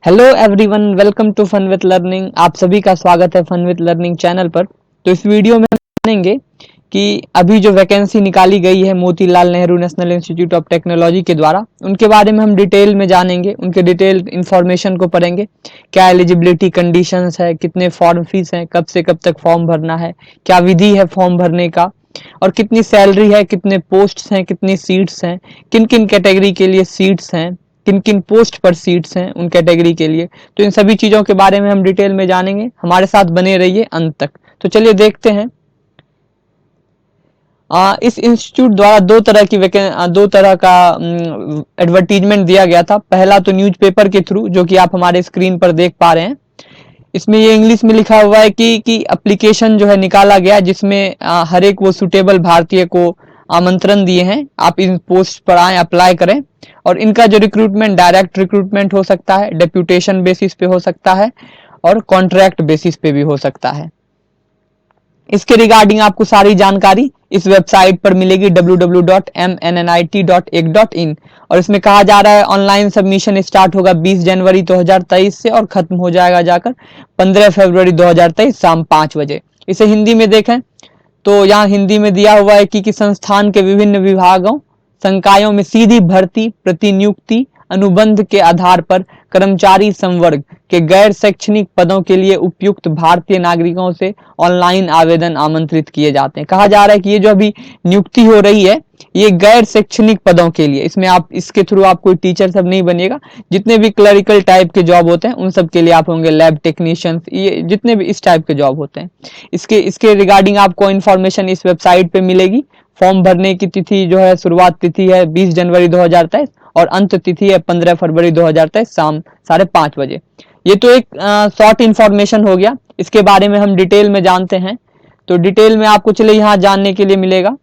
Hello everyone, welcome to fun with learning. आप सभी का स्वागत है फन विथ लर्निंग चैनल पर। तो इस वीडियो में हम जानेंगे कि अभी जो वैकेंसी निकाली गई है Motilal Nehru national institute of technology के द्वारा, उनके बारे में हम डिटेल में जानेंगे, उनके डिटेल इन्फॉर्मेशन को पढ़ेंगे। क्या एलिजिबिलिटी कंडीशंस है, कितने फॉर्म फीस हैं, कब से कब तक फॉर्म भरना है, क्या विधि है फॉर्म भरने का, और कितनी सैलरी है, कितने पोस्ट्स हैं, कितनी सीट्स हैं, किन किन कैटेगरी के लिए सीट्स हैं, किन किन पोस्ट पर सीट्स हैं उन कैटेगरी के लिए। तो इन सभी चीजों के बारे में हम डिटेल में जानेंगे। हमारे साथ बने रहिए अंत तक। तो चलिए देखते हैं। इस इंस्टीट्यूट द्वारा दो तरह का एडवर्टीजमेंट दिया गया था। पहला तो न्यूज़पेपर के थ्रू, जो कि आप हमारे स्क्रीन पर देख पा रहे हैं। इसमें ये इंग्लिश में लिखा हुआ है कि एप्लीकेशन जो है निकाला गया, जिसमें हर एक वो सुटेबल भारतीय को आमंत्रण दिए हैं, आप इन पोस्ट पर आए, अप्लाई करें। और इनका जो रिक्रूटमेंट डायरेक्ट रिक्रूटमेंट हो सकता है, डेप्यूटेशन बेसिस पे हो सकता है, और कॉन्ट्रैक्ट बेसिस पे भी हो सकता है। इसके रिगार्डिंग आपको सारी जानकारी इस वेबसाइट पर मिलेगी www.mnnit.ac.in। और इसमें कहा जा रहा है ऑनलाइन सबमिशन स्टार्ट होगा 20 जनवरी 2023 से और खत्म हो जाएगा जाकर 15 फरवरी 2023 शाम 5 बजे। इसे हिंदी में देखें तो यहाँ हिंदी में दिया हुआ है कि संस्थान के विभिन्न विभागों संकायों में सीधी भर्ती, प्रतिनियुक्ति, अनुबंध के आधार पर कर्मचारी संवर्ग के गैर शैक्षणिक पदों के लिए उपयुक्त भारतीय नागरिकों से ऑनलाइन आवेदन आमंत्रित किए जाते हैं। कहा जा रहा है कि ये जो अभी नियुक्ति हो रही है, ये गैर शैक्षणिक पदों के लिए। इसमें आप इसके थ्रू आप कोई टीचर सब नहीं बनिएगा। जितने भी क्लरिकल टाइप के जॉब होते हैं उन सब के लिए आप होंगे, लैब टेक्नीशियंस, ये जितने भी इस टाइप के जॉब होते हैं। इसके रिगार्डिंग आपको इंफॉर्मेशन इस वेबसाइट पे मिलेगी। फॉर्म भरने की तिथि जो है, शुरुआत तिथि है 20 जनवरी 2023 और अंत तिथि है 15 फरवरी 2023 शाम 5:30 बजे। ये तो एक शॉर्ट इंफॉर्मेशन हो गया। इसके बारे में हम डिटेल में जानते हैं। तो डिटेल में आपको चले यहाँ जानने के लिए मिलेगा।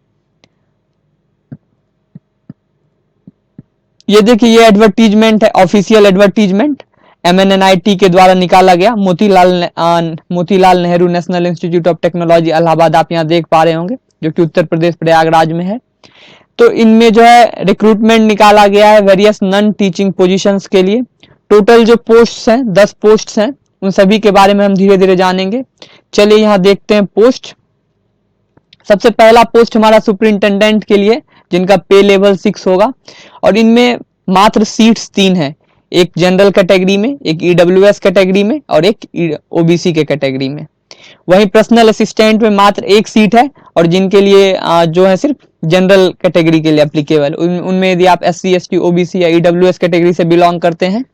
ये देखिए, ये एडवर्टीजमेंट है, ऑफिशियल एडवर्टीजमेंट MNNIT के द्वारा निकाला गया। Motilal Nehru national institute of technology Allahabad, आप यहाँ देख पा रहे होंगे, जो कि उत्तर प्रदेश प्रयागराज में है। तो इनमें जो है रिक्रूटमेंट निकाला गया है वेरियस नॉन टीचिंग पोजीशंस के लिए। टोटल जो पोस्ट्स हैं 10 पोस्ट्स हैं। उन सभी के बारे में हम धीरे धीरे जानेंगे। चलिए यहाँ देखते हैं पोस्ट। सबसे पहला पोस्ट हमारा सुपरिंटेंडेंट के लिए, जिनका पे लेवल 6 होगा। और इनमें मात्र सीट्स 3 हैं, एक जनरल कैटेगरी में, एक EWS कैटेगरी में और एक OBC के कैटेगरी में। वहीं पर्सनल असिस्टेंट में मात्र एक सीट है, और जिनके लिए जो है सिर्फ जनरल कैटेगरी के लिए एप्लीकेबल। उनमें यदि आप SC ST OBC या EWS कैटेगरी से बिलोंग करते हैं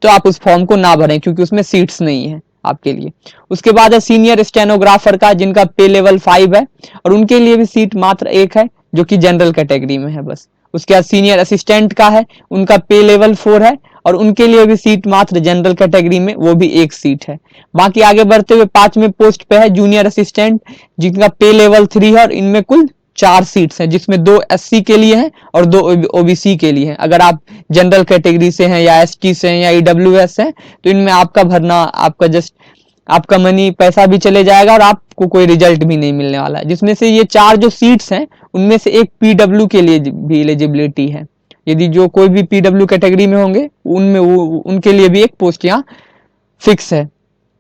तो आप उस फॉर्म को ना भरें, क्योंकि उसमें सीट्स नहीं है आपके लिए। उसके बाद है सीनियर स्टेनोग्राफर का, जिनका पे लेवल 5 है, और उनके लिए भी सीट मात्र एक है, जो कि जनरल कैटेगरी में है बस। उसके बाद सीनियर असिस्टेंट का है, उनका पे लेवल 4 है, और उनके लिए भी सीट मात्र जनरल कैटेगरी में, वो भी एक सीट है। बाकी आगे बढ़ते हुए 5वें पोस्ट पे है जूनियर असिस्टेंट, जिनका पे लेवल 3 है, और इनमें कुल 4 सीट्स हैं, जिसमें 2 SC के लिए हैं और 2 OBC के लिए हैं। अगर आप जनरल कैटेगरी से हैं या ST से हैं या EWS हैं तो इनमें आपका भरना, आपका मनी, पैसा भी चले जाएगा और आपको कोई रिजल्ट भी नहीं मिलने वाला है। जिसमें से ये 4 जो सीट्स हैं उनमें से एक PW के लिए भी एलिजिबिलिटी है। यदि जो कोई भी PW कैटेगरी में होंगे उनमें उनके लिए भी एक पोस्ट यहाँ फिक्स है।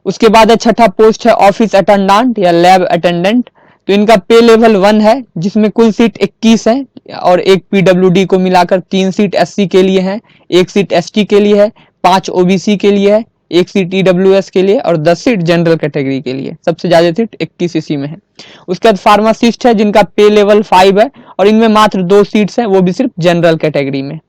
उसके बाद है छठा पोस्ट है ऑफिस अटेंडेंट या लैब अटेंडेंट। तो इनका पे लेवल 1 है, जिसमें कुल सीट 21 है, और एक PWD को मिलाकर 3 सीट SC के लिए है, एक सीट ST के लिए है, 5 OBC के लिए है, एक सीट EWS के लिए और 10 सीट जनरल कैटेगरी के लिए। सबसे ज्यादा सीट 21 इसी में है। उसके बाद फार्मासिस्ट है, जिनका पे लेवल 5 है, और इनमें मात्र 2 सीट्स हैं, वो भी सिर्फ जनरल कैटेगरी में।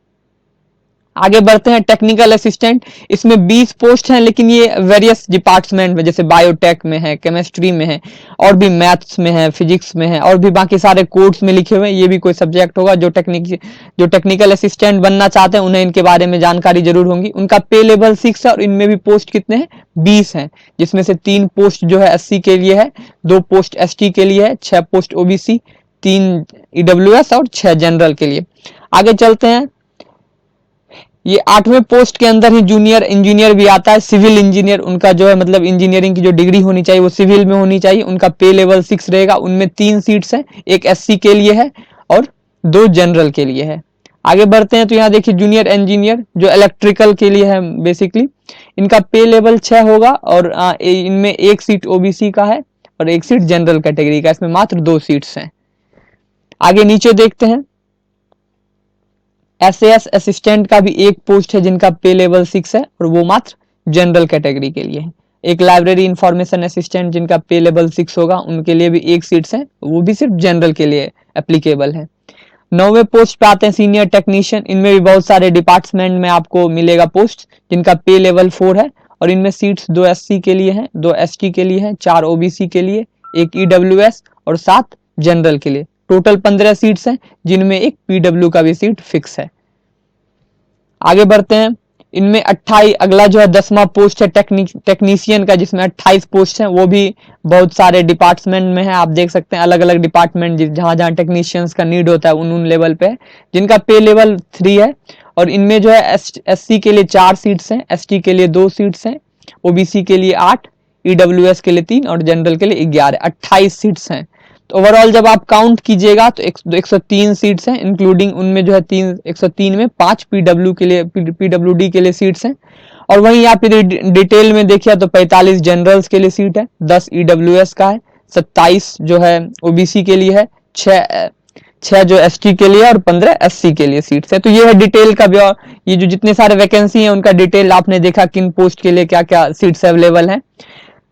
आगे बढ़ते हैं टेक्निकल असिस्टेंट। इसमें 20 पोस्ट हैं, लेकिन ये वेरियस डिपार्टमेंट में, जैसे बायोटेक में है, केमिस्ट्री में है, और भी मैथ्स में है, फिजिक्स में है, और भी बाकी सारे कोर्स में लिखे हुए हैं। ये भी कोई सब्जेक्ट होगा। जो टेक्निकल असिस्टेंट बनना चाहते हैं उन्हें इनके बारे में जानकारी जरूर होगी। उनका पे लेवल 6 है, और इनमें भी पोस्ट कितने हैं, 20 हैं, जिसमें से 3 पोस्ट जो है SC के लिए है, 2 पोस्ट ST के लिए है, 6 पोस्ट OBC, 3 EWS और 6 जनरल के लिए। आगे चलते हैं। ये 8वें पोस्ट के अंदर ही जूनियर इंजीनियर भी आता है, सिविल इंजीनियर। उनका जो है मतलब इंजीनियरिंग की जो डिग्री होनी चाहिए वो सिविल में होनी चाहिए। उनका पे लेवल 6 रहेगा। उनमें 3 सीट्स हैं, एक SC के लिए है और 2 जनरल के लिए है। आगे बढ़ते हैं तो यहाँ देखिए जूनियर इंजीनियर, जो इलेक्ट्रिकल के लिए है बेसिकली। इनका पे लेवल 6 होगा और इनमें एक सीट ओबीसी का है और एक सीट जनरल कैटेगरी का, इसमें मात्र 2 सीट्स हैं। आगे नीचे देखते हैं, SAS असिस्टेंट का भी एक पोस्ट है जिनका पे लेवल 6 है और वो मात्र जनरल कैटेगरी के लिए है। एक लाइब्रेरी इंफॉर्मेशन असिस्टेंट जिनका पे लेवल 6 होगा, उनके लिए भी एक सीट्स है, वो भी सिर्फ जनरल के लिए एप्लीकेबल है। 9वें पोस्ट पे आते हैं सीनियर टेक्नीशियन। इनमें भी बहुत सारे डिपार्टमेंट में आपको मिलेगा पोस्ट जिनका पे लेवल 4 है और इनमें सीट्स 2 SC के लिए हैं, 2 ST के लिए हैं, 4 OBC के लिए, एक EWS और 7 जनरल के लिए। टोटल 15 सीट्स हैं जिनमें एक PW का भी सीट फिक्स है। आगे बढ़ते हैं, इनमें 28 अगला जो है 10वां पोस्ट है टेक्नीशियन का, जिसमें 28 पोस्ट हैं, वो भी बहुत सारे डिपार्टमेंट में है। आप देख सकते हैं अलग अलग डिपार्टमेंट जहां जहां टेक्नीशियंस का नीड होता है उन लेवल पे है, जिनका पे लेवल 3 है। और इनमें जो है SC के लिए 4 सीट्स हैं, ST के लिए 2 सीट्स हैं, OBC के लिए 8, EWS के लिए 3 और जनरल के लिए 11, 28 सीट्स हैं। तो ओवरऑल जब आप काउंट कीजिएगा तो 103 सीट्स हैं, इंक्लूडिंग उनमें जो है 103 में 5 PWD के लिए सीट्स हैं। और वहीं आप डिटेल में देखिए तो 45 जनरल्स के लिए सीट है, 10 EWS का है, 27 जो है OBC के लिए है, 6 जो ST के लिए और 15 SC के लिए सीट्स है। तो ये है डिटेल का ब्यौरा, ये जो जितने सारे वैकेंसी हैं उनका डिटेल आपने देखा किन पोस्ट के लिए क्या क्या सीट्स अवेलेबल हैं।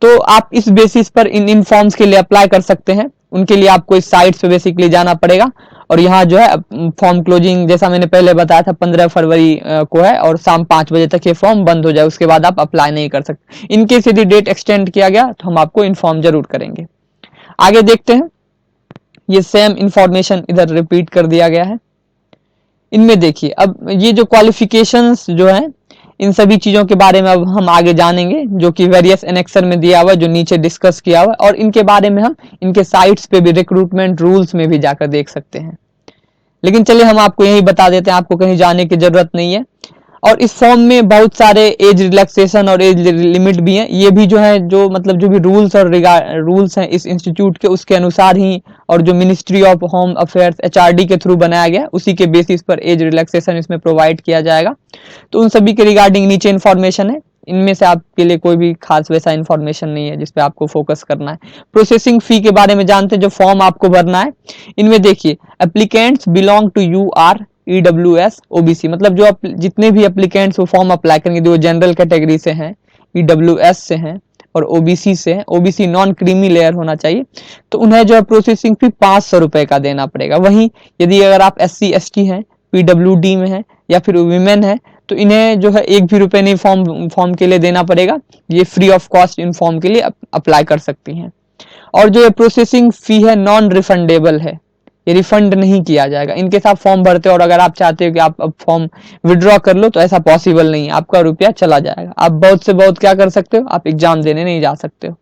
तो आप इस बेसिस पर इन फॉर्म्स के लिए अप्लाई कर सकते हैं। उनके लिए आपको इस साइट्स पे बेसिकली जाना पड़ेगा और यहाँ जो है फॉर्म क्लोजिंग जैसा मैंने पहले बताया था 15 फरवरी को है और शाम 5 बजे तक ये फॉर्म बंद हो जाए, उसके बाद आप अप्लाई नहीं कर सकते। इनकेस यदि डेट एक्सटेंड किया गया तो हम आपको इन्फॉर्म जरूर करेंगे। आगे देखते हैं, ये सेम इंफॉर्मेशन इधर रिपीट कर दिया गया है। इनमें देखिए अब ये जो क्वालिफिकेशंस जो है इन सभी चीजों के बारे में अब हम आगे जानेंगे, जो कि वेरियस एनेक्सर में दिया हुआ है, जो नीचे डिस्कस किया हुआ है, और इनके बारे में हम इनके साइट्स पे भी रिक्रूटमेंट रूल्स में भी जाकर देख सकते हैं। लेकिन चलिए हम आपको यही बता देते हैं, आपको कहीं जाने की जरूरत नहीं है। और इस फॉर्म में बहुत सारे एज रिलैक्सेशन और एज लिमिट भी हैं। ये भी जो है जो मतलब जो भी रूल्स और रूल्स हैं इस इंस्टीट्यूट के, उसके अनुसार ही, और जो ministry of home affairs HRD के थ्रू बनाया गया उसी के बेसिस पर एज रिलैक्सेशन इसमें प्रोवाइड किया जाएगा। तो उन सभी के रिगार्डिंग नीचे इन्फॉर्मेशन है, इनमें से आपके लिए कोई भी खास वैसा इन्फॉर्मेशन नहीं है जिसपे आपको फोकस करना है। प्रोसेसिंग फी के बारे में जानते हैं, जो फॉर्म आपको भरना है। इनमें देखिए applicants belong to UR EWS OBC, मतलब जो जितने भी एप्लीकेंट्स वो फॉर्म अप्लाई करेंगे वो जनरल कैटेगरी से हैं, EWS से हैं और OBC से हैं, OBC नॉन क्रीमी लेयर होना चाहिए, तो उन्हें जो है प्रोसेसिंग फी 500 रुपए का देना पड़ेगा। वहीं यदि अगर आप SC ST हैं, PWD में है या फिर वुमेन है, तो इन्हें जो है 1 भी रुपए नहीं फॉर्म के लिए देना पड़ेगा। ये free of cost in form के लिए अप्लाई कर सकती हैं। और जो प्रोसेसिंग फी है नॉन रिफंडेबल है, ये रिफंड नहीं किया जाएगा। इनके साथ फॉर्म भरते हो और अगर आप चाहते हो कि आप अब फॉर्म विड्रॉ कर लो तो ऐसा पॉसिबल नहीं है, आपका रुपया चला जाएगा। आप बहुत से बहुत क्या कर सकते हो, आप एग्जाम देने नहीं जा सकते हो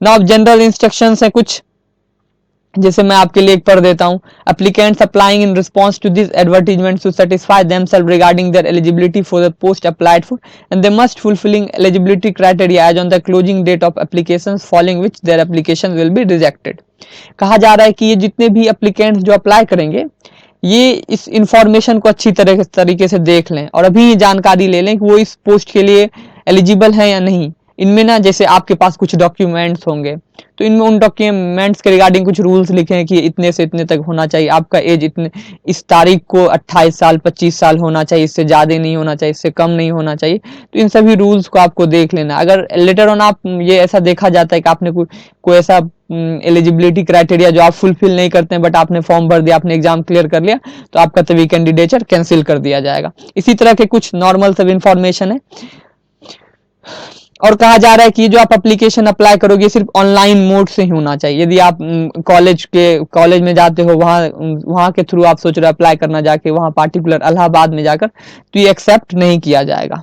ना। अब जनरल इंस्ट्रक्शंस है कुछ, जैसे मैं आपके लिए एक पढ़ देता हूं। Applicants applying in response to this advertisement to satisfy themselves regarding their eligibility for the post applied for and they must fulfilling eligibility criteria as on the closing date of applications following which their application will be rejected. कहा जा रहा है कि ये जितने भी applicants जो apply करेंगे ये इस इंफॉर्मेशन को अच्छी तरीके से देख लें और अभी जानकारी ले लें कि वो इस पोस्ट के लिए एलिजिबल है या नहीं। इनमें ना जैसे आपके पास कुछ डॉक्यूमेंट्स होंगे तो इनमें उन डॉक्यूमेंट्स के रिगार्डिंग कुछ रूल्स लिखे हैं कि इतने से इतने तक होना चाहिए, आपका एज इतने इस तारीख को 28 साल 25 साल होना चाहिए, इससे ज़्यादा नहीं होना चाहिए, इससे कम नहीं होना चाहिए। तो इन सभी रूल्स को आपको देख लेना। अगर लेटर ऑन आप ये ऐसा देखा जाता है कि आपने कोई ऐसा एलिजिबिलिटी क्राइटेरिया जो आप फुलफिल नहीं करते हैं बट आपने फॉर्म भर दिया, आपने एग्जाम क्लियर कर लिया, तो आपका तभी कैंडिडेचर कैंसिल कर दिया जाएगा। इसी तरह के कुछ नॉर्मल सब इंफॉर्मेशन है। और कहा जा रहा है कि जो आप एप्लीकेशन अप्लाई करोगे सिर्फ ऑनलाइन मोड से ही होना चाहिए। यदि आप कॉलेज में जाते हो, वहां के थ्रू आप सोच रहे हो अप्लाई करना, जाके वहां पार्टिकुलर इलाहाबाद में जाकर, तो ये एक्सेप्ट नहीं किया जाएगा।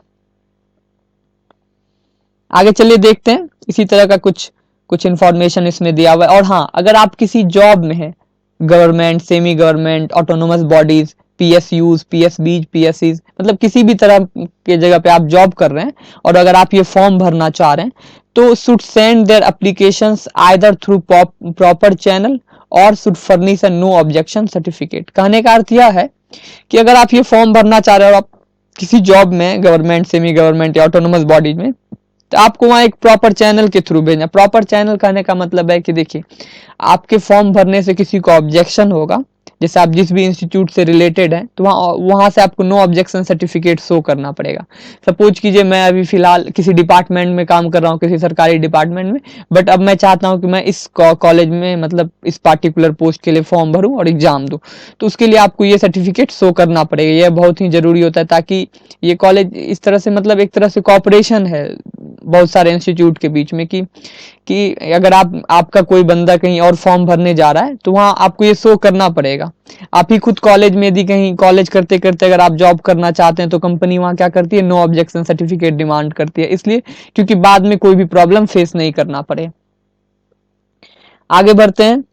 आगे चलिए देखते हैं, इसी तरह का कुछ इंफॉर्मेशन इसमें दिया हुआ है। और हाँ, अगर आप किसी जॉब में है, government, semi government, autonomous bodies, PSUs, PSBs, PSCs, मतलब किसी भी तरह के जगह पे आप जॉब कर रहे हैं और अगर आप ये फॉर्म भरना चाह रहे हैं तो should send their applications either through proper channel और should furnish a no objection certificate. कहने का अर्थ यह है कि अगर आप ये फॉर्म भरना चाह रहे हो और आप किसी जॉब में, गवर्नमेंट, सेमी गवर्नमेंट या ऑटोनोमस बॉडीज में, तो आपको वहाँ एक प्रॉपर चैनल के थ्रू भेजना। प्रॉपर चैनल कहने का मतलब है कि देखिए, आपके फॉर्म भरने से किसी को ऑब्जेक्शन होगा, जैसे आप जिस भी इंस्टीट्यूट से रिलेटेड है, तो वहाँ से आपको नो ऑब्जेक्शन सर्टिफिकेट शो करना पड़ेगा। सपोज कीजिए मैं अभी फिलहाल किसी डिपार्टमेंट में काम कर रहा हूँ, किसी सरकारी डिपार्टमेंट में, बट अब मैं चाहता हूँ कि मैं इस कॉलेज में मतलब इस पार्टिकुलर पोस्ट के लिए फॉर्म भरूँ और एग्जाम दूँ, तो उसके लिए आपको ये सर्टिफिकेट शो करना पड़ेगा। यह बहुत ही जरूरी होता है, ताकि ये कॉलेज इस तरह से मतलब एक तरह से कॉपरेशन है बहुत सारे इंस्टीट्यूट के बीच में, कि अगर आपका कोई बंदा कहीं और फॉर्म भरने जा रहा है, तो वहाँ आपको ये शो करना पड़ेगा। आप ही खुद कॉलेज में यदि कहीं कॉलेज करते करते अगर आप जॉब करना चाहते हैं, तो कंपनी वहाँ क्या करती है, नो ऑब्जेक्शन सर्टिफिकेट डिमांड करती है, इसलिए क्योंकि बाद में कोई भी प्रॉब्लम फेस नहीं करना पड़े। आगे बढ़ते हैं।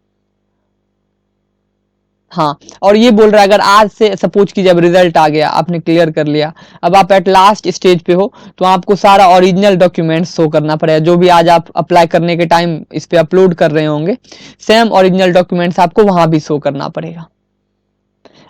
हाँ, और ये बोल रहा है अगर आज से सपोज की जब रिजल्ट आ गया, आपने क्लियर कर लिया, अब आप एट लास्ट स्टेज पे हो, तो आपको सारा ओरिजिनल डॉक्यूमेंट्स शो करना पड़ेगा। जो भी आज आप अप्लाई करने के टाइम इस पे अपलोड कर रहे होंगे, सेम ओरिजिनल डॉक्यूमेंट्स आपको वहां भी शो करना पड़ेगा।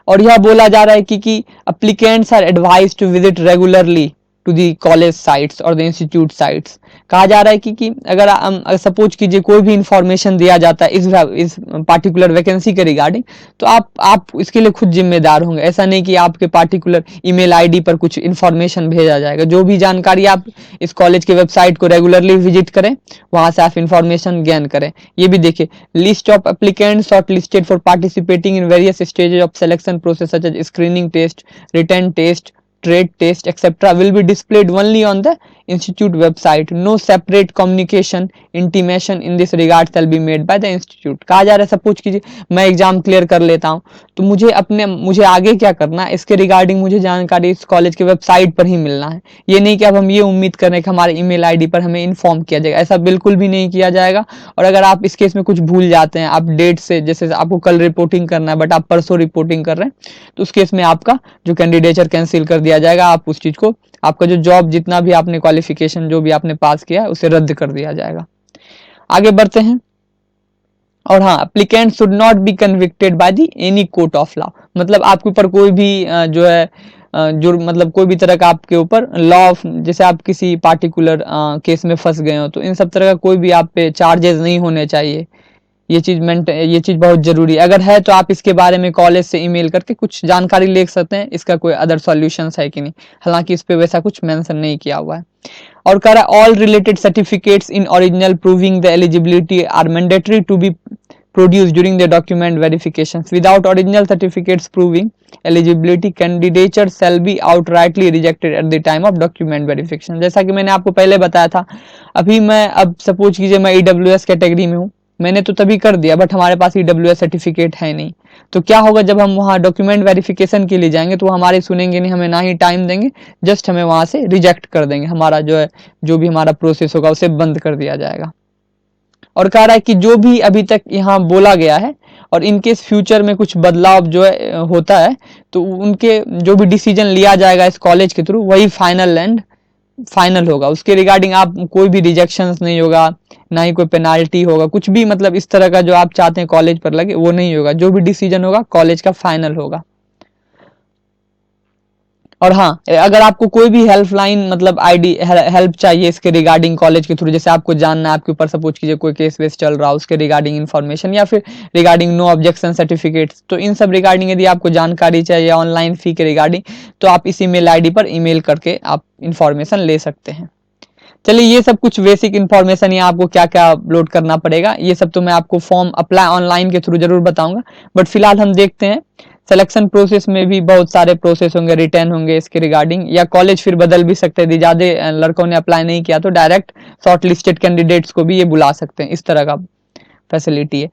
और यह बोला जा रहा है कि applicants are advise to visit regularly to the college sites और द इंस्टीट्यूट साइट्स। कहा जा रहा है कि अगर सपोज कीजिए कोई भी इंफॉर्मेशन दिया जाता है इस पार्टिकुलर वैकेंसी के रिगार्डिंग, तो आप इसके लिए खुद जिम्मेदार होंगे। ऐसा नहीं कि आपके पार्टिकुलर ईमेल आईडी पर कुछ इंफॉर्मेशन भेजा जाएगा। जो भी जानकारी आप इस कॉलेज के वेबसाइट को रेगुलरली विजिट करें, वहां से आप इंफॉर्मेशन गेन करें। ये भी देखिए, list of applicants short listed for participating in various stages of selection process such as screening test, written test, trade test etc will be displayed only on the institute website. No separate communication intimation in this regard shall be made by the institute. कहा जा रहा है suppose कीजिए मैं exam clear कर लेता हूं, तो मुझे आगे क्या करना है, इसके रिगार्डिंग मुझे जानकारी इस कॉलेज के वेबसाइट पर ही मिलना है। ये नहीं कि अब हम ये उम्मीद कर रहे हैं कि हमारे ईमेल आईडी पर हमें इन्फॉर्म किया जाएगा, ऐसा बिल्कुल भी नहीं किया जाएगा। और अगर आप इस केस में कुछ भूल जाते हैं, आप डेट से, जैसे आपको कल रिपोर्टिंग करना है बट आप परसों रिपोर्टिंग कर रहे हैं, तो उस केस में आपका जो कैंडिडेचर कैंसिल कर दिया जाएगा। आप उस चीज को, आपका जो जॉब जितना भी आपने क्वालिफिकेशन जो भी आपने पास किया है, उसे रद्द कर दिया जाएगा। आगे बढ़ते हैं। और हाँ, applicant should not be convicted by the any court of law. मतलब आपके ऊपर कोई भी जो है जो मतलब कोई भी तरह का आपके ऊपर लॉ, जैसे आप किसी पार्टिकुलर केस में फंस गए हो, तो इन सब तरह का कोई भी आप पे चार्जेस नहीं होने चाहिए। ये चीज बहुत जरूरी है। अगर है तो आप इसके बारे में कॉलेज से ईमेल करके कुछ जानकारी ले सकते हैं, इसका कोई अदर सॉल्यूशंस है कि नहीं। हालांकि इस पे वैसा कुछ मेंशन नहीं किया हुआ है। और कह रहा all related certificates in original proving the eligibility are mandatory to be produced during the document verifications. Without original certificates proving eligibility, candidature shall be outrightly rejected at the time of document verification. जैसा कि मैंने आपको पहले बताया था, अब suppose कीजिए मैं EWS कैटेगरी में हूँ, मैंने तो तभी कर दिया, बट हमारे पास EWS सर्टिफिकेट है नहीं, तो क्या होगा, जब हम वहाँ डॉक्यूमेंट वेरिफिकेशन के लिए जाएंगे, तो हमारे सुनेंगे नहीं, हमें ना ही टाइम देंगे, जस्ट हमें वहां से रिजेक्ट कर देंगे। हमारा जो भी हमारा प्रोसेस होगा उसे बंद कर दिया जाएगा। और कह रहा है कि जो भी अभी तक यहाँ बोला गया है, और इनकेस फ्यूचर में कुछ बदलाव जो है होता है, तो उनके जो भी डिसीजन लिया जाएगा इस कॉलेज के थ्रू, वही फाइनल होगा। उसके रिगार्डिंग आप कोई भी रिजेक्शंस नहीं होगा, ना ही कोई पेनाल्टी होगा, कुछ भी मतलब इस तरह का जो आप चाहते हैं कॉलेज पर लगे वो नहीं होगा। जो भी डिसीजन होगा कॉलेज का फाइनल होगा। और हाँ, अगर आपको कोई भी हेल्पलाइन मतलब आईडी हेल्प चाहिए इसके रिगार्डिंग कॉलेज के थ्रू, जैसे आपको जानना है आपके ऊपर सपोज कीजिए कोई केस वेस चल रहा है, उसके रिगार्डिंग इन्फॉर्मेशन, या फिर रिगार्डिंग नो ऑब्जेक्शन सर्टिफिकेट्स, तो इन सब रिगार्डिंग यदि आपको जानकारी चाहिए ऑनलाइन फी के रिगार्डिंग, तो आप इस ईमेल आईडी पर ईमेल करके आप इन्फॉर्मेशन ले सकते हैं। चलिए, ये सब कुछ बेसिक इन्फॉर्मेशन, या आपको क्या क्या अपलोड करना पड़ेगा, ये सब तो मैं आपको फॉर्म अप्लाई ऑनलाइन के थ्रू जरूर बताऊंगा। बट फिलहाल हम देखते हैं सिलेक्शन प्रोसेस में भी बहुत सारे प्रोसेस होंगे, रिटर्न होंगे इसके रिगार्डिंग, या कॉलेज फिर बदल भी सकते हैं। ज्यादा लड़कों ने अप्लाई नहीं किया तो डायरेक्ट शॉर्ट लिस्टेड कैंडिडेट्स को भी ये बुला सकते हैं, इस तरह का फैसिलिटी है।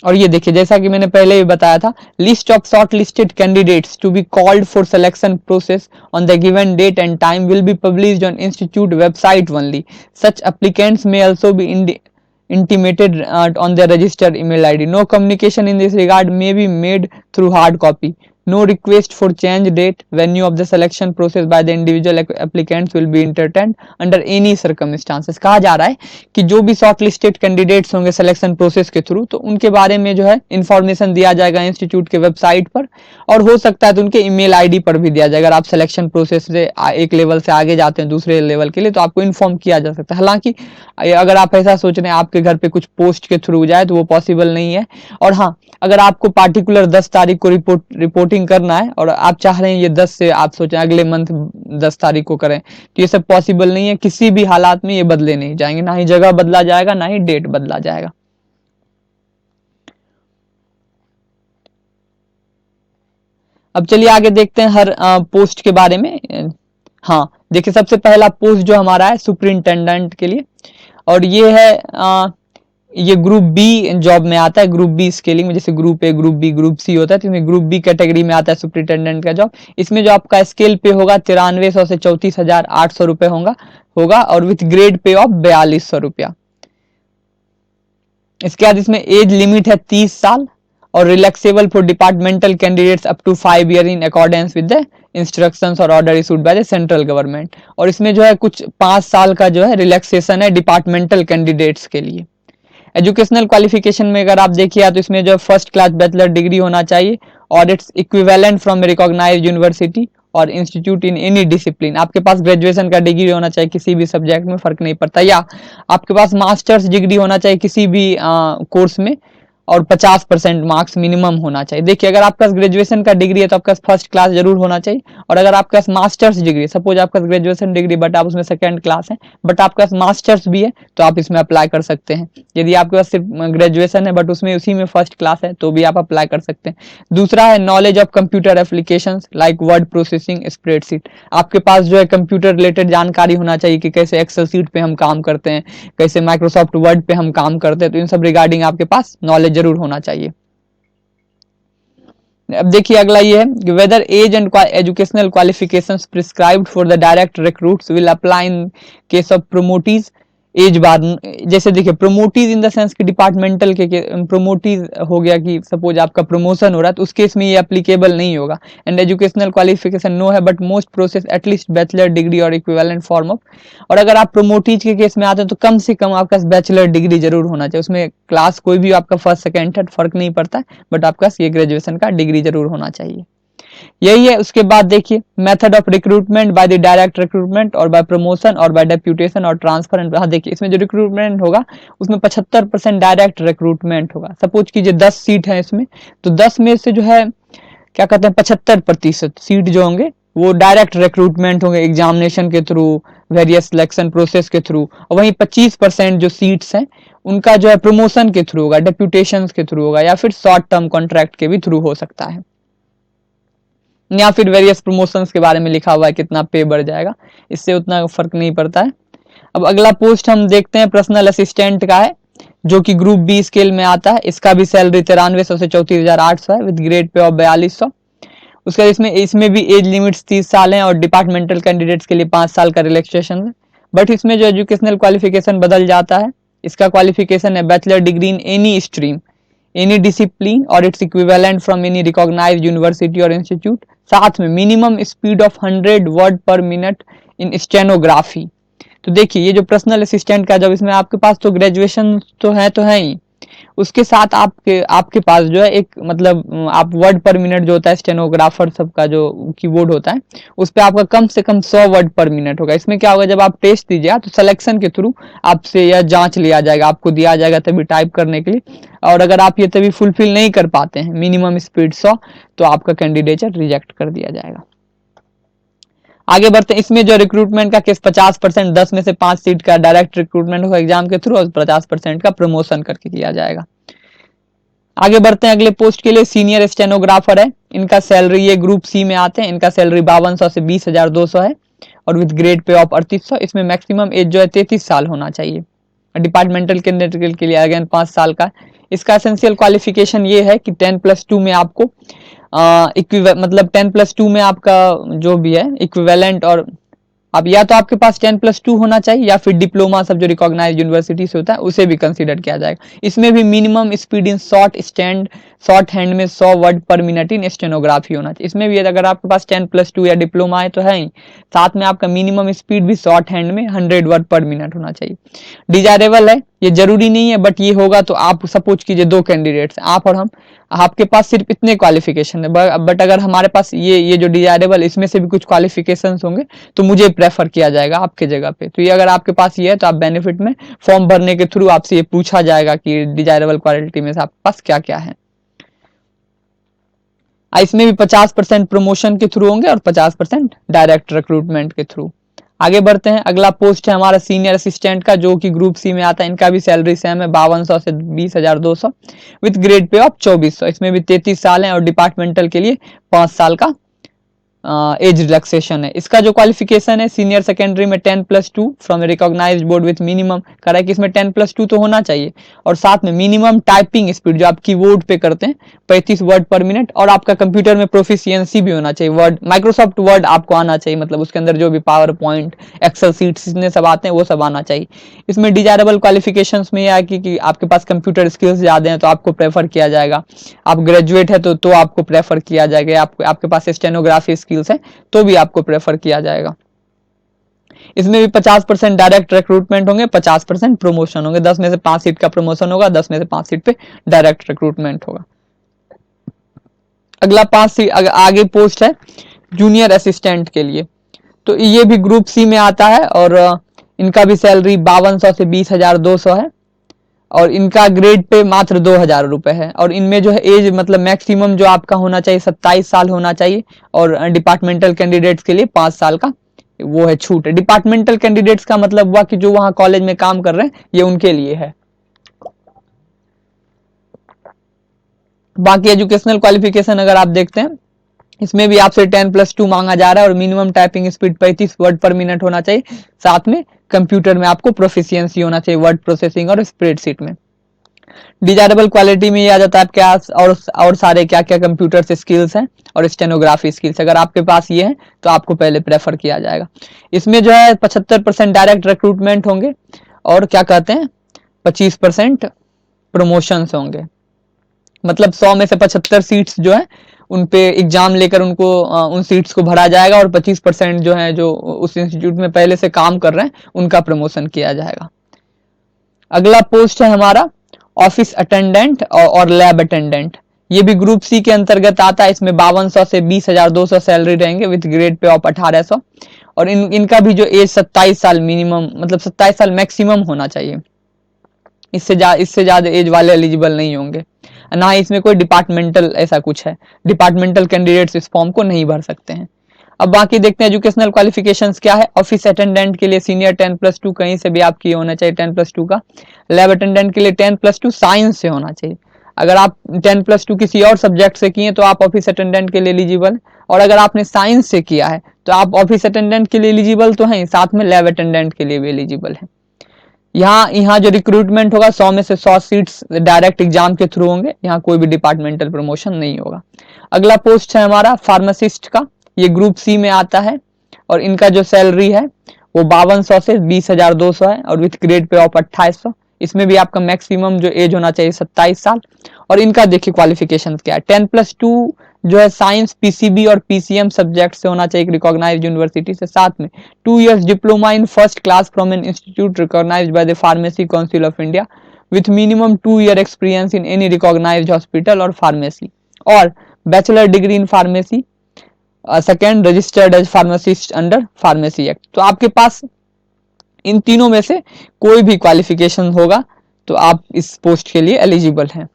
और ये देखिए, जैसा कि मैंने पहले भी बताया था, list of short listed candidates to be called for selection process on the given date and time will be published on institute website only. Such applicants may also be intimated on their registered email ID. No communication in this regard may be made through hard copy. No request for change date, venue of the selection process by the individual applicants will be entertained under any circumstances। कहा जा रहा है कि जो भी short listed candidates होंगे selection process के through, तो उनके बारे में जो है इंफॉर्मेशन दिया जाएगा इंस्टीट्यूट के वेबसाइट पर, और हो सकता है तो उनके ईमेल आईडी पर भी दिया जाएगा। अगर आप सिलेक्शन प्रोसेस से एक लेवल से आगे जाते हैं दूसरे लेवल के लिए, तो आपको इन्फॉर्म किया जा सकता है। हालांकि अगर आप ऐसा सोच रहे हैं आपके घर पे कुछ पोस्ट के थ्रू जाए, तो वो पॉसिबल नहीं है। और हाँ, अगर आपको पार्टिकुलर 10 तारीख को रिपोर्टिंग करना है और आप चाह रहे हैं ये 10 से, आप सोचें अगले मंथ 10 तारीख को करें, तो ये सब पॉसिबल नहीं है। किसी भी हालात में ये बदले नहीं जाएंगे, ना ही जगह बदला जाएगा, ना ही डेट बदला जाएगा। अब चलिए आगे देखते हैं हर पोस्ट के बारे में। हाँ देखिए, सबसे पहला पोस्ट जो हमारा है सुपरिंटेंडेंट के लिए, और ये है ये ग्रुप बी जॉब में आता है। ग्रुप बी स्केलिंग में, जैसे group A, group B, group C होता है, तो इसमें ग्रुप बी कैटेगरी में आता है सुपरिंटेंडेंट का जॉब। इसमें जो आपका स्केल पे होगा 9300 से 34,800 रुपए होगा और विथ ग्रेड पे ऑफ 4200 रुपया। इसके बाद इसमें एज लिमिट है 30 साल और relaxable for departmental candidates up to 5 year in accordance with the instructions और order issued by the central government. और इसमें जो है कुछ 5 साल का जो है रिलैक्सेशन है डिपार्टमेंटल कैंडिडेट्स के लिए। एजुकेशनल क्वालिफिकेशन में अगर आप देखिए तो इसमें जो फर्स्ट क्लास बैचलर डिग्री होना चाहिए और its equivalent from recognised university और इंस्टीट्यूट इन एनी डिसिप्लिन। आपके पास ग्रेजुएशन का डिग्री होना चाहिए किसी भी सब्जेक्ट में, फर्क नहीं पड़ता, या आपके पास मास्टर्स डिग्री होना चाहिए किसी भी कोर्स में और 50% मार्क्स मिनिमम होना चाहिए। देखिए, अगर आपके पास ग्रेजुएशन का डिग्री है तो आपका फर्स्ट क्लास जरूर होना चाहिए, और अगर आपके पास मास्टर्स डिग्री, सपोज आपका ग्रेजुएशन डिग्री बट आप उसमें सेकंड क्लास है, बट आपके पास मास्टर्स भी है, तो आप इसमें अप्लाई कर सकते हैं। यदि आपके पास सिर्फ ग्रेजुएशन है बट उसमें उसी में फर्स्ट क्लास है, तो भी आप अप्लाई कर सकते हैं। दूसरा है knowledge of computer applications like word processing, spreadsheet. आपके पास जो है कंप्यूटर रिलेटेड जानकारी होना चाहिए कि कैसे एक्सेल शीट पे हम काम करते हैं, कैसे माइक्रोसॉफ्ट वर्ड पे हम काम करते हैं, तो इन सब रिगार्डिंग आपके पास नॉलेज जरूर होना चाहिए। अब देखिए अगला ये है, whether age and educational qualifications prescribed for the direct recruits will apply in case of promotees as bar. जैसे देखिए प्रोमोटीज इन द सेंस कि डिपार्टमेंटल के प्रोमोटीज हो गया कि सपोज आपका प्रमोशन हो रहा है, तो उस केस में ये एप्लीकेबल नहीं होगा। एंड एजुकेशनल क्वालिफिकेशन नो है but most process at least bachelor degree और इक्विवेलेंट फॉर्म ऑफ। और अगर आप प्रोमोटीज के केस में आते हैं तो कम से कम आपका बैचलर डिग्री जरूर होना चाहिए। उसमें क्लास कोई भी आपका फर्स्ट सेकेंड थर्ड फर्क नहीं पड़ता है, बट आपका ये ग्रेजुएशन का डिग्री जरूर होना चाहिए। यही है। उसके बाद देखिए method of recruitment by the direct recruitment और बाय प्रमोशन और बाय डेप्यूटेशन और ट्रांसफर। हाँ देखिए, इसमें जो रिक्रूटमेंट होगा उसमें 75% डायरेक्ट रिक्रूटमेंट होगा। सपोज कीजिए 10 सीट है इसमें, तो 10 में से जो है क्या कहते हैं 75% सीट जो होंगे वो डायरेक्ट रिक्रूटमेंट होंगे एग्जामिनेशन के थ्रू, वेरियस सिलेक्शन प्रोसेस के थ्रू। और वहीं 25% जो सीट्स हैं उनका जो है प्रमोशन के थ्रू होगा, डेप्यूटेशन के थ्रू होगा, या फिर शॉर्ट टर्म कॉन्ट्रैक्ट के भी थ्रू हो सकता है, या फिर वेरियस प्रमोशंस के बारे में लिखा हुआ है कितना पे बढ़ जाएगा, इससे उतना फर्क नहीं पड़ता है। अब अगला पोस्ट हम देखते हैं पर्सनल असिस्टेंट का है, जो कि ग्रुप बी स्केल में आता है। इसका भी सैलरी 9300 से 34,800 है विद ग्रेड पे ऑफ 4200। उसका इसमें भी एज लिमिट्स 30 साल है और डिपार्टमेंटल कैंडिडेट्स के लिए 5 साल का रिलैक्सेशन है। बट इसमें जो एजुकेशनल क्वालिफिकेशन बदल जाता है। इसका क्वालिफिकेशन है bachelor degree in any stream, any discipline और its equivalent from any recognised university और इंस्टीट्यूट। साथ में minimum speed of 100 word per minute in stenography. तो देखिए ये जो पर्सनल असिस्टेंट का जब इसमें आपके पास तो ग्रेजुएशन तो है ही, उसके साथ आपके पास जो है एक मतलब आप वर्ड पर मिनट जो होता है स्टेनोग्राफर सबका जो कीबोर्ड होता है उस पर आपका कम से कम 100 वर्ड पर मिनट होगा। इसमें क्या होगा, जब आप टेस्ट दीजिएगा तो सिलेक्शन के थ्रू आपसे यह जांच लिया जाएगा, आपको दिया जाएगा तभी टाइप करने के लिए। और अगर आप ये तभी फुलफिल नहीं कर पाते हैं मिनिमम स्पीड 100, तो आपका कैंडिडेचर रिजेक्ट कर दिया जाएगा। आगे बढ़ते हैं। इसमें जो रिक्रूटमेंट का केस 50%, 10 में से 5 सीट का डायरेक्ट रिक्रूटमेंट होगा एग्जाम के थ्रू और 50% का प्रमोशन करके किया जाएगा। आगे बढ़ते हैं अगले पोस्ट के लिए, सीनियर स्टेनोग्राफर है। इनका सैलरी, ये ग्रुप सी में आते हैं, इनका सैलरी 5200 से 20,200 है और विद ग्रेड पे ऑफ 3800। इसमें मैक्सिमम एज जो है 33 साल होना चाहिए। डिपार्टमेंटल कैंडिडेट के लिए अगेन 5 साल का। इसका एसेंशियल क्वालिफिकेशन ये है कि 10+2 में आपको मतलब 10+2 में आपका जो भी है इक्विवेलेंट और आप या तो आपके पास 10+2 होना चाहिए या फिर डिप्लोमा सब जो रिकॉग्नाइज यूनिवर्सिटी से होता है उसे भी कंसीडर किया जाएगा। इसमें भी minimum speed in short hand में 100 word per minute in stenography होना चाहिए। इसमें भी अगर आपके पास 10+2 या डिप्लोमा है तो है ही, साथ में आपका मिनिमम स्पीड भी शॉर्ट हैंड में 100 वर्ड पर मिनट होना चाहिए। डिजायरेबल है, ये जरूरी नहीं है, बट ये होगा तो आप सपोज कीजिए 2 कैंडिडेट्स आप और हम, आपके पास सिर्फ इतने क्वालिफिकेशन है, बट अगर हमारे पास ये जो डिजायरेबल इसमें से भी कुछ क्वालिफिकेशन होंगे तो मुझे प्रेफर किया जाएगा आपके जगह पे। तो ये अगर आपके पास ये है तो आप बेनिफिट में फॉर्म भरने के थ्रू आपसे ये पूछा जाएगा कि डिजायरेबल क्वालिटी में से आपके पास क्या क्या है। इसमें भी 50% प्रमोशन के थ्रू होंगे और 50% डायरेक्ट रिक्रूटमेंट के थ्रू। आगे बढ़ते हैं, अगला पोस्ट है हमारा सीनियर असिस्टेंट का, जो कि ग्रुप सी में आता है। इनका भी सैलरी सेम है 5200 से 20,200 विथ ग्रेड पे ऑफ 2400। इसमें भी 33 साल है और डिपार्टमेंटल के लिए 5 साल का एज रिलैक्सेशन है। इसका जो क्वालिफिकेशन है सीनियर सेकेंडरी में 10+2 from recognised board with minimum, कह रहा है कि इसमें 10+2 तो होना चाहिए और साथ में मिनिमम टाइपिंग स्पीड जो आप कीबोर्ड पे करते हैं 35 वर्ड पर मिनट, और आपका कंप्यूटर में प्रोफिशिएंसी भी होना चाहिए। वर्ड, माइक्रोसॉफ्ट वर्ड आपको आना चाहिए, मतलब उसके अंदर जो भी पावर पॉइंट, एक्सेल सीट्स इतने सब आते हैं वो सब आना चाहिए। इसमें डिजायरेबल क्वालिफिकेशंस में यह है कि आपके पास कंप्यूटर स्किल्स ज्यादा हैं तो आपको प्रेफर किया जाएगा। आप ग्रेजुएट है तो आपको प्रेफर किया जाएगा। आपके पास स्टेनोग्राफी स्किल्स है तो भी आपको प्रेफर किया जाएगा। इसमें भी 50% डायरेक्ट रिक्रूटमेंट होंगे, 50% प्रमोशन होंगे। 10 में से 5 सीट का प्रमोशन होगा, 10 में से 5 सीट पे डायरेक्ट रिक्रूटमेंट होगा। अगला 5 आगे पोस्ट है जूनियर असिस्टेंट के लिए, तो ये भी ग्रुप सी में आता है और इनका भी सैलरी 5200 से 20,200 है और इनका ग्रेड पे मात्र 2,000 रुपए है। और इनमें जो है एज मतलब मैक्सिमम जो आपका होना चाहिए 27 साल होना चाहिए और डिपार्टमेंटल कैंडिडेट्स के लिए 5 साल का वो है छूट है। डिपार्टमेंटल कैंडिडेट्स का मतलब हुआ कि जो वहां कॉलेज में काम कर रहे हैं ये उनके लिए है। बाकी एजुकेशनल क्वालिफिकेशन अगर आप देखते हैं इसमें भी आपसे 10+2 मांगा जा रहा है और minimum typing speed 35 word per minute होना चाहिए। साथ में कंप्यूटर में आपको प्रोफिशिएंसी होना चाहिए वर्ड प्रोसेसिंग और स्प्रेडशीट में। डिजायरेबल क्वालिटी में ये आ जाता है आपके और सारे क्या क्या कंप्यूटर से स्किल्स हैं और स्टेनोग्राफी स्किल्स, अगर आपके पास ये है तो आपको पहले प्रेफर किया जाएगा। इसमें जो है 75% डायरेक्ट रिक्रूटमेंट होंगे और क्या कहते हैं 25% प्रमोशन होंगे। मतलब 100 में से 75 सीट्स जो है उन पे एग्जाम लेकर उनको उन सीट्स को भरा जाएगा और 25% जो है जो उस इंस्टीट्यूट में पहले से काम कर रहे हैं उनका प्रमोशन किया जाएगा। अगला पोस्ट है हमारा ऑफिस अटेंडेंट और लैब अटेंडेंट, ये भी ग्रुप सी के अंतर्गत आता है। इसमें 5200 से 20,200 सैलरी रहेंगे विथ ग्रेड पे ऑफ 1800 और इनका भी जो एज 27 साल मिनिमम मतलब 27 साल मैक्सिमम होना चाहिए, इससे ज्यादा एज वाले एलिजिबल नहीं होंगे। ना इसमें कोई डिपार्टमेंटल ऐसा कुछ है, डिपार्टमेंटल कैंडिडेट्स इस फॉर्म को नहीं भर सकते हैं। अब बाकी देखते हैं एजुकेशनल क्वालिफिकेशंस क्या है। ऑफिस अटेंडेंट के लिए सीनियर 10+2 कहीं से भी आपकी होना चाहिए 10+2 का। लैब अटेंडेंट के लिए 10+2 साइंस से होना चाहिए। अगर आप 10+2 किसी और सब्जेक्ट से किए तो आप ऑफिस अटेंडेंट के लिए एलिजिबल, और अगर आपने साइंस से किया है तो आप ऑफिस अटेंडेंट के लिए एलिजिबल तो हैं, साथ में लैब अटेंडेंट के लिए भी एलिजिबल है। यहाँ जो रिक्रूटमेंट होगा 100 में से 100 सीट्स डायरेक्ट एग्जाम के थ्रू होंगे, यहाँ कोई भी डिपार्टमेंटल प्रमोशन नहीं होगा। अगला पोस्ट है हमारा फार्मासिस्ट का, ये ग्रुप सी में आता है और इनका जो सैलरी है वो 5200 से 20,200 है और विथ ग्रेड पे ऑफ 2800। इसमें भी आपका मैक्सिमम जो एज होना चाहिए 27 साल और इनका देखिए क्वालिफिकेशन क्या है। 10+2 जो है साइंस पीसीबी और पीसीएम सब्जेक्ट से होना चाहिए रिकॉग्नाइज्ड यूनिवर्सिटी से, साथ में 2 years diploma in first class from an institute recognised by the pharmacy council of India with minimum 2 year experience in any recognised hospital or pharmacy, और bachelor degree in pharmacy second registered as pharmacist under pharmacy act. तो आपके पास इन तीनों में से कोई भी qualification होगा तो आप इस पोस्ट के लिए एलिजिबल हैं।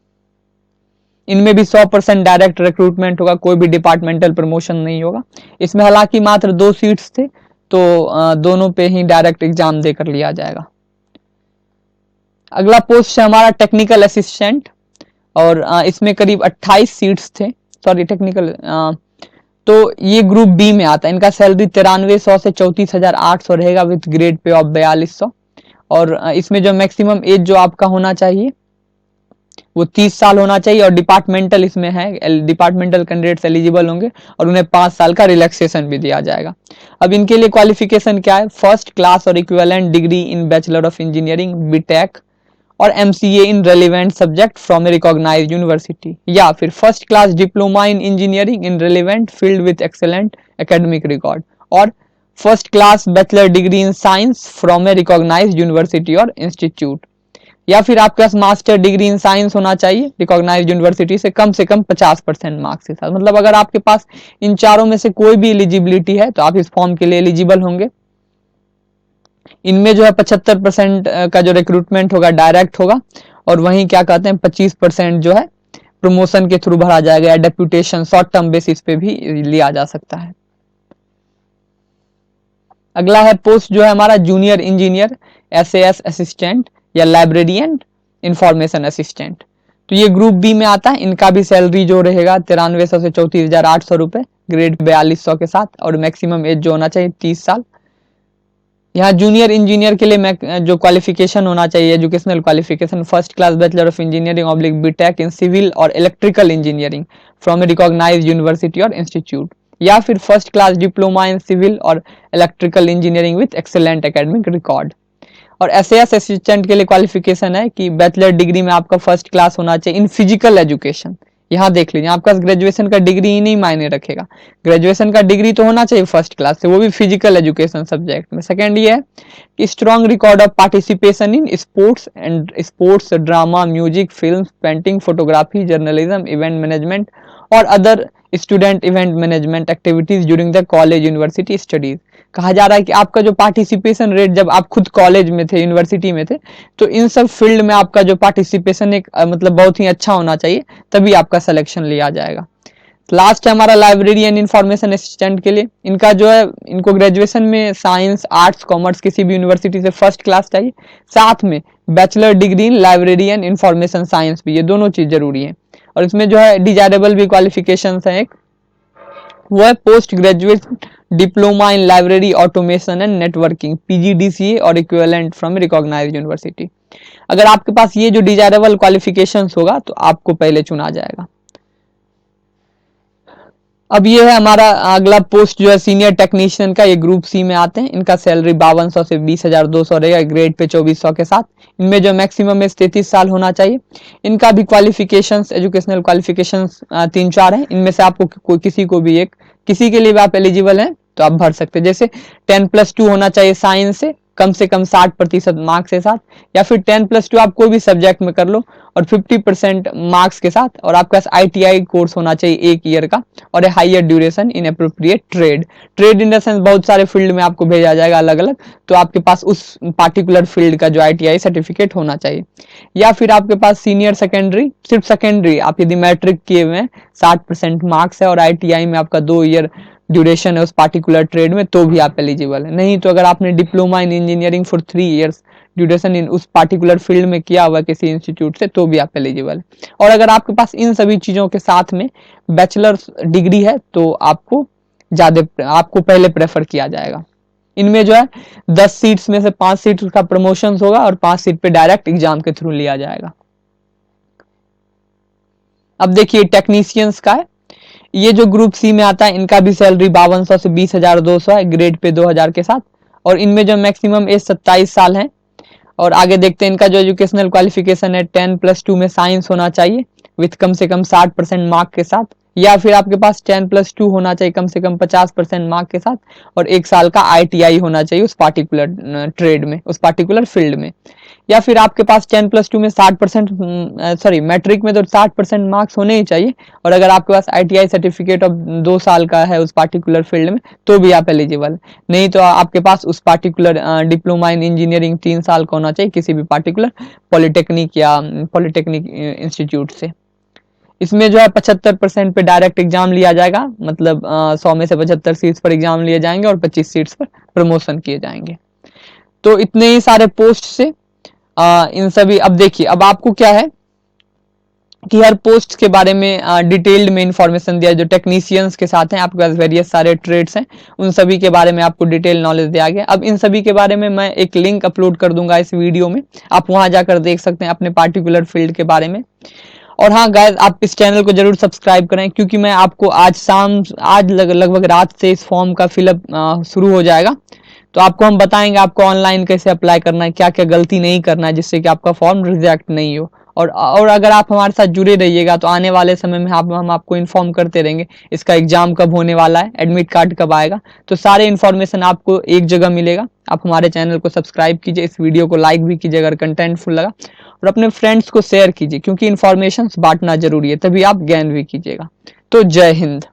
इनमें भी 100% डायरेक्ट रिक्रूटमेंट होगा, कोई भी डिपार्टमेंटल प्रमोशन नहीं होगा। इसमें हालांकि मात्र 2 सीट्स थे तो दोनों पे ही डायरेक्ट एग्जाम देकर लिया जाएगा। अगला पोस्ट है हमारा टेक्निकल असिस्टेंट और इसमें करीब 28 सीट्स थे, सॉरी टेक्निकल, तो ये ग्रुप बी में आता है। इनका सैलरी 9300 से 34,800 रहेगा विथ ग्रेड पे ऑफ 4200 और इसमें जो मैक्सिमम एज जो आपका होना चाहिए वो 30 साल होना चाहिए, और डिपार्टमेंटल इसमें है, डिपार्टमेंटल कैंडिडेट्स एलिजिबल होंगे और उन्हें 5 साल का रिलैक्सेशन भी दिया जाएगा। अब इनके लिए क्वालिफिकेशन क्या है, फर्स्ट क्लास और equivalent degree in bachelor of engineering, B Tech और MCA in relevant subject from a recognised university, या फिर first class diploma in engineering in relevant field with excellent academic record, और first class bachelor degree in science from a recognised university और institute, या फिर आपके पास master degree in science होना चाहिए रिकॉग्नाइज्ड यूनिवर्सिटी से कम 50% मार्क्स के साथ। मतलब अगर आपके पास इन चारों में से कोई भी एलिजिबिलिटी है तो आप इस फॉर्म के लिए एलिजिबल होंगे। इनमें जो है 75% का जो रिक्रूटमेंट होगा डायरेक्ट होगा, और वहीं क्या कहते हैं 25% जो है प्रमोशन के थ्रू भरा जाएगा, या डेप्यूटेशन शॉर्ट टर्म बेसिस पे भी लिया जा सकता है। अगला है पोस्ट जो है हमारा जूनियर इंजीनियर, एसएएस असिस्टेंट या लाइब्रेरियन इंफॉर्मेशन असिस्टेंट। तो ये ग्रुप बी में आता है। इनका भी सैलरी जो रहेगा 9300 से 34,800 रुपए, ग्रेड 4200 के साथ, और मैक्सिमम एज जो होना चाहिए 30 साल। यहाँ जूनियर इंजीनियर के लिए जो क्वालिफिकेशन होना चाहिए, educational qualification, first class bachelor of engineering oblique B Tech in civil और electrical engineering from a recognised university और इंस्टीट्यूट, या फिर first class diploma in civil और electrical engineering with excellent academic record. और एसएएस असिस्टेंट के लिए qualification है कि बैचलर डिग्री में आपका फर्स्ट क्लास होना चाहिए इन फिजिकल एजुकेशन। यहाँ देख लीजिए, आपका ग्रेजुएशन का डिग्री ही नहीं मायने रखेगा, ग्रेजुएशन का डिग्री तो होना चाहिए फर्स्ट क्लास से, वो भी फिजिकल एजुकेशन सब्जेक्ट में। सेकेंड ये है कि strong record of participation in sports and sports, drama, music, film, painting, photography, journalism, event management और other student event management activities during the college university studies. कहा जा रहा है कि आपका जो पार्टिसिपेशन रेट जब आप खुद कॉलेज में थे, यूनिवर्सिटी में थे, तो इन सब फील्ड में आपका जो पार्टिसिपेशन एक मतलब बहुत ही अच्छा होना चाहिए, तभी आपका सिलेक्शन लिया जाएगा। लास्ट है हमारा लाइब्रेरियन इंफॉर्मेशन असिस्टेंट के लिए। इनका जो है, इनको ग्रेजुएशन में साइंस, आर्ट्स, कॉमर्स किसी भी यूनिवर्सिटी से फर्स्ट क्लास चाहिए, साथ में बैचलर डिग्री इन लाइब्रेरियन इंफॉर्मेशन साइंस भी, ये दोनों चीज जरूरी है। और इसमें जो है डिजायरेबल भी क्वालिफिकेशन है, एक वो है post graduate diploma in library automation and networking, PGDCA और इक्विवेलेंट फ्रॉम रिकॉग्नाइज्ड यूनिवर्सिटी। अगर आपके पास ये जो डिजायरेबल क्वालिफिकेशंस होगा तो आपको पहले चुना जाएगा। अब ये है हमारा अगला पोस्ट जो है सीनियर टेक्नीशियन का, ये ग्रुप सी में आते हैं। इनका सैलरी 5200 से 20,200 रहेगा, ग्रेड पे 2400 के साथ। इनमें जो मैक्सिमम एज 33 साल होना चाहिए। इनका भी क्वालिफिकेशंस, एजुकेशनल क्वालिफिकेशंस 3-4 हैं। इनमें से आपको किसी को भी एक, किसी के लिए भी आप एलिजिबल हैं तो आप भर सकते हैं। जैसे 10+2 होना चाहिए साइंस से कम 60% मार्क्स के साथ, या फिर 10+2 आप कोई भी सब्जेक्ट में कर लो और 50% मार्क्स के साथ, और आपके पास आईटीआई कोर्स होना चाहिए 1 ईयर का, और a higher duration in appropriate trade in the sense बहुत सारे फील्ड में आपको भेजा जाएगा अलग अलग, तो आपके पास उस पार्टिकुलर फील्ड का जो आईटीआई सर्टिफिकेट होना चाहिए। या फिर आपके पास सीनियर सेकेंडरी, सिर्फ सेकेंडरी, आप यदि मैट्रिक किए हुए हैं 60% मार्क्स है और आईटीआई में आपका 2 ईयर ड्यूरेशन है उस पार्टिकुलर ट्रेड में, तो भी आप एलिजिबल है। नहीं तो अगर आपने diploma in engineering for 3 years duration इन उस पार्टिकुलर फील्ड में किया हुआ किसी इंस्टीट्यूट से, तो भी आप एलिजिबल है। और अगर आपके पास इन सभी चीजों के साथ में बैचलर डिग्री है तो आपको पहले प्रेफर किया जाएगा। इनमें जो है 10 सीट्स में से 5 सीट का प्रमोशन होगा और 5 सीट पे डायरेक्ट एग्जाम के थ्रू लिया जाएगा। अब देखिए टेक्नीशियंस का है, ये जो ग्रुप सी में आता है, इनका भी सैलरी 5200 से 20,200 है, ग्रेड पे 2000 के साथ, और इनमें जो मैक्सिमम एज 27 साल है। और आगे देखते हैं इनका जो एजुकेशनल क्वालिफिकेशन है, 10+2 में साइंस होना चाहिए विथ कम से कम 60% मार्क के साथ, या फिर आपके पास 10+2 होना चाहिए कम से कम 50% मार्क के साथ, और 1 साल का आईटीआई होना चाहिए उस पार्टिकुलर ट्रेड में, उस पार्टिकुलर फील्ड में। या फिर आपके पास 10+2 में 60%, सॉरी मैट्रिक में तो 60% मार्क्स होने ही चाहिए, और अगर आपके पास आईटीआई सर्टिफिकेट ऑफ 2 साल का है उस पार्टिकुलर फील्ड में तो भी आप एलिजिबल। नहीं तो आपके पास उस पार्टिकुलर डिप्लोमा इन इंजीनियरिंग 3 साल का होना चाहिए किसी भी पार्टिकुलर पॉलिटेक्निक या पॉलिटेक्निक इंस्टीट्यूट से। इसमें जो है 75% पे डायरेक्ट एग्जाम लिया जाएगा, मतलब 100 में से 75 सीट्स पर एग्जाम लिए जाएंगे और 25 सीट्स पर प्रमोशन किए जाएंगे। तो इतने ही सारे पोस्ट से इन सभी, अब देखिए अब आपको क्या है, कि हर पोस्ट के बारे में डिटेल्ड में इंफॉर्मेशन दिया, जो टेक्नीशियंस के साथ हैं, आपके पास वेरियस सारे ट्रेड्स हैं, उन सभी के बारे में आपको डिटेल नॉलेज दिया गया। अब इन सभी के बारे में मैं एक लिंक अपलोड कर दूंगा इस वीडियो में, आप वहां जाकर देख सकते हैं अपने पार्टिकुलर फील्ड के बारे में। और हाँ गाइस, आप इस चैनल को जरूर सब्सक्राइब करें, क्योंकि मैं आपको आज लगभग रात से इस फॉर्म का फिलअप शुरू हो जाएगा। तो आपको हम बताएंगे आपको ऑनलाइन कैसे अप्लाई करना है, क्या क्या गलती नहीं करना है, जिससे कि आपका फॉर्म रिजेक्ट नहीं हो। और अगर आप हमारे साथ जुड़े रहिएगा तो आने वाले समय में हम आपको इन्फॉर्म करते रहेंगे इसका एग्जाम कब होने वाला है, एडमिट कार्ड कब आएगा, तो सारे इन्फॉर्मेशन आपको एक जगह मिलेगा। आप हमारे चैनल को सब्सक्राइब कीजिए, इस वीडियो को लाइक भी कीजिए अगर कंटेंटफुल लगा, और अपने फ्रेंड्स को शेयर कीजिए, क्योंकि इन्फॉर्मेशन बांटना जरूरी है, तभी आप ज्ञान भी कीजिएगा। तो जय हिंद।